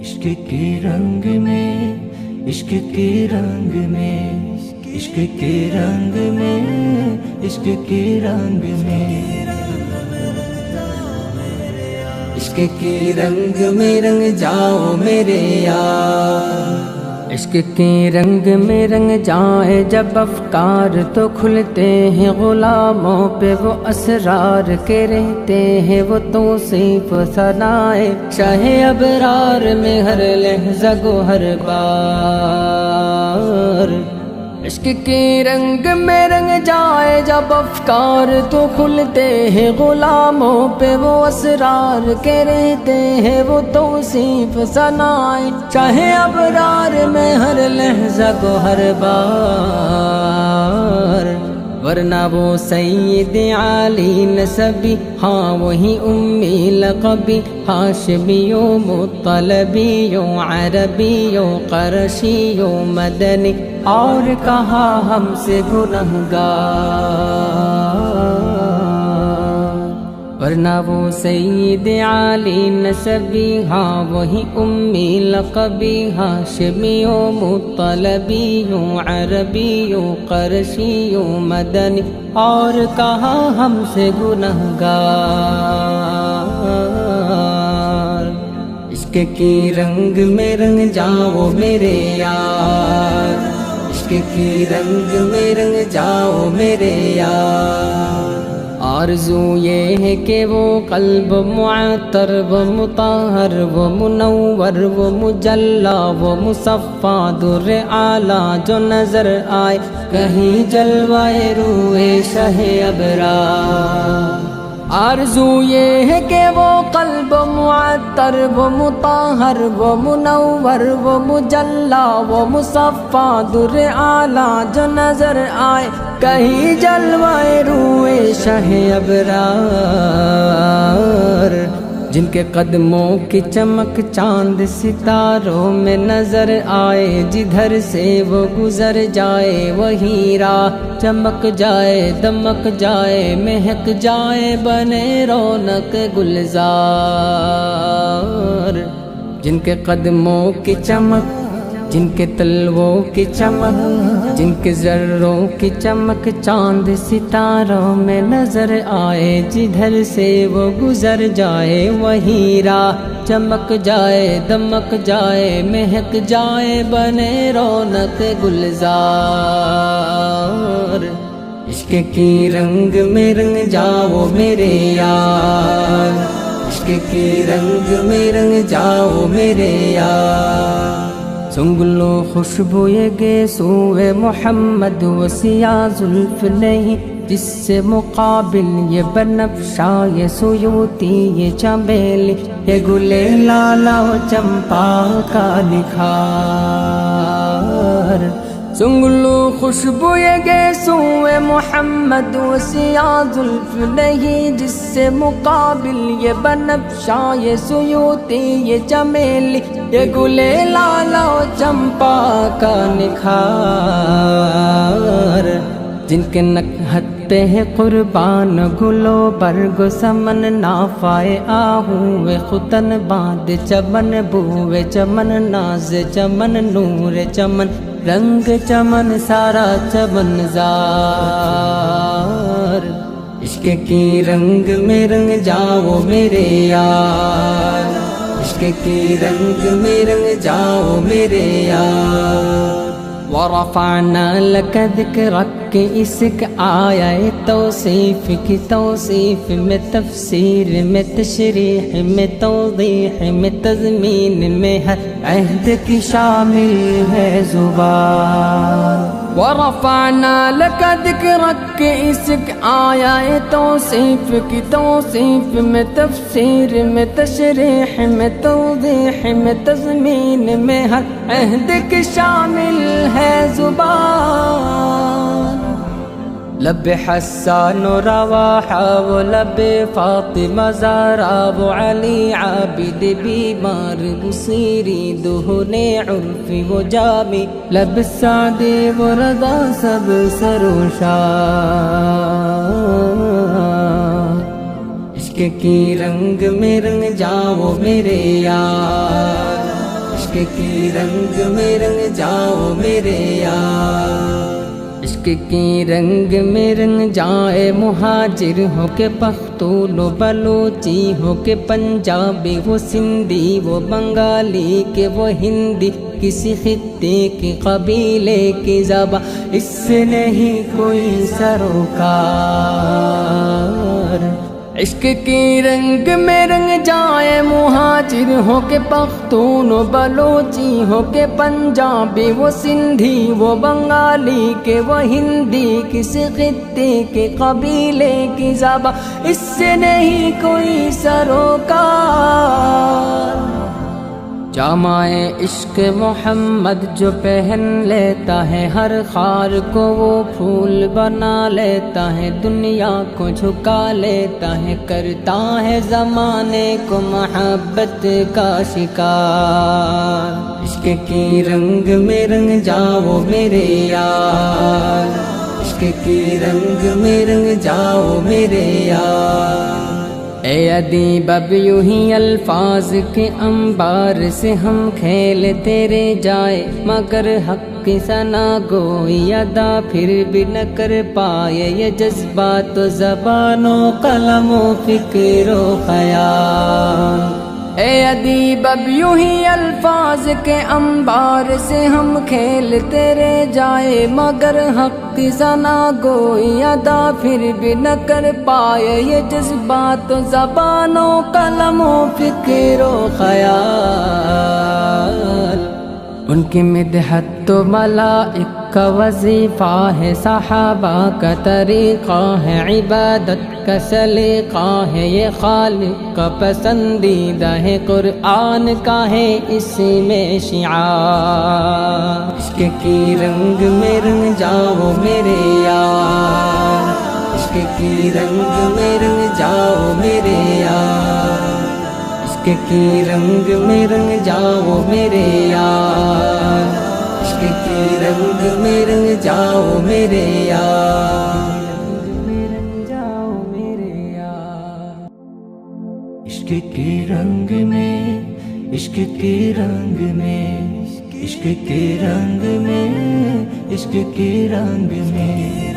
عشق کے رنگ میں، عشق کے رنگ میں، عشق کے رنگ میں، عشق کے رنگ میں، عشق کے رنگ میں رنگ جاؤ میرے یار۔ عشق کے رنگ میں رنگ جائے جب افکار تو کھلتے ہیں، غلاموں پہ وہ اسرار کے رہتے ہیں، وہ توصیف ثنائے شاہ ابرار میں ہر لحظہ گو ہر بار۔ عشق کے رنگ میں رنگ جائے جب افکار تو کھلتے ہیں، غلاموں پہ وہ اسرار کے رہتے ہیں، وہ توصیف ثنائے چاہے ابرار میں ہر لحظہ کو ہر بار۔ ورنہ وہ سید عالی نسبی، ہاں وہی امی لقبی، ہاشمیوں مطلبیوں عربیوں قرشیوں مدنی، اور کہا ہم سے گنہگار۔ ورنہ وہ سید عالی نسبی، ہاں وہی امی لقبی، ہاشمیوں مطلبیوں عربیوں قرشیوں مدنی، اور کہا ہم سے گنہگار۔ عشق کے رنگ میں رنگ جاؤ میرے یار، عشق کے رنگ میں رنگ جاؤ میرے یار۔ آرزو یہ ہے کہ وہ قلب معطر و مطہر و منور و مجلا و مصفا در اعلیٰ جو نظر آئے کہیں جلوائے روح شہ ابرار۔ آرزو یہ ہے کہ وہ قلب معطر و مطہر و منور و مجلا و مصفا در اعلیٰ جو نظر آئے کہیں جلوائے روح شہ ابرار۔ جن کے قدموں کی چمک چاند ستاروں میں نظر آئے، جدھر سے وہ گزر جائے وہی راہ چمک جائے دمک جائے مہک جائے بنے رونق گلزار۔ جن کے قدموں کی چمک، جن کے تلووں کی چمک، جن کے ذروں کی چمک چاند ستاروں میں نظر آئے، جدھر سے وہ گزر جائے وہی راہ چمک جائے دمک جائے مہک جائے بنے رونق گلزار۔ عشق کی رنگ میں رنگ جاؤ میرے یار، عشق کے رنگ میں رنگ جاؤ میرے یار۔ سنگلو خوشبو یہ گیسوئے محمد و سیاہ زلف نہیں، جس سے مقابل یہ بنفشا یہ سیوتی یہ چمیلی، یہ گلے لالا و چمپا کا نکھار۔ سنگلو خوشبو یہ گیسوئے محمد و سیاہ زلف نہیں، جس سے مقابل یہ بنفشا یہ سیوتی یہ چمیلی، یہ گلے لالا و چمپا کا نکھار۔ جن کے نکہت پہ ہے قربان گلو برگ سمن، نافائے آہوئے ختن باندھ چمن، بوئے چمن ناز چمن نور چمن رنگ چمن سارا چمن زار۔ عشق کی رنگ میں رنگ جاؤ میرے یار، عشق کے رنگ میں رنگ جاؤ میرے یار۔ ورفعنا لك ذکرک اسک آیا توصیف کی توصیف میں تفسیر میں تشریح میں توضیح میں تضمین میں ہر عہد کی شامل ہے زبان۔ ورفعنا لك ذکرک اسک آیا توصیف کی توصیف میں تفسیر میں تشریح میں توضیح میں تضمین میں ہر عہد کی شامل ہے زبان۔ لب حسان و رواحہ و لب فاطمہ زہرا و علی عابد بیمار بصیری دہن عرفی و جامی، لب سعدی و رضا سب سروشار۔ عشق کی رنگ میں رنگ جاؤ میرے یار، عشق کی رنگ میں رنگ جاؤ میرے یار، عشق کی رنگ میں رنگ جائے، مہاجر ہو کے پختون و بلوچی ہو کے پنجابی، وہ سندھی وہ بنگالی کہ وہ ہندی، کسی خطے کے قبیلے کی زبان اس سے نہیں کوئی سروکار، عشق کی رنگ میں رنگ جائے، مہاجر ہو کے پختون و بلوچی ہو کے پنجابی، وہ سندھی وہ بنگالی کہ وہ ہندی، کسی خطے کے قبیلے کی زبان اس سے نہیں کوئی سروکار، جامع عشق محمد جو پہن لیتا ہے، ہر خار کو وہ پھول بنا لیتا ہے، دنیا کو جھکا لیتا ہے، کرتا ہے زمانے کو محبت کا شکار، عشق کی رنگ میں رنگ جاؤ میرے یار، عشق کی رنگ میں رنگ جاؤ میرے یار، اے ادیب اب یوں ہی الفاظ کے انبار سے ہم کھیل تیرے جائے، مگر حق کی ثنا گوئی ادا پھر بھی نہ کر پائے، یہ جذبات و زبان و قلم و فکر و خیال، اے ادیب اب یوں ہی الفاظ کے انبار سے ہم کھیل تیرے جائے، مگر حق کی ثنا گوئی ادا پھر بھی نہ کر پائے، یہ جذبات و زبان و قلم و فکر و خیال، ان کی مدحت تو ملائک کا وظیفہ ہے، صحابہ کا طریقہ ہے، عبادت کا سلیقہ ہے، یہ خالق کا پسندیدہ ہے، قرآن کا ہے اسی میں شعار، عشق کی رنگ میں رنگ جاؤ میرے یار، عشق کی رنگ میں رنگ جاؤ میرے یار، عشق کی رنگ میں رنگ جاؤ میرے یار، عشق کی رنگ میں رنگ جاؤ میرے یار، عشق کے رنگ میں، عشق کے رنگ میں، عشق کے رنگ میں، عشق کے رنگ میں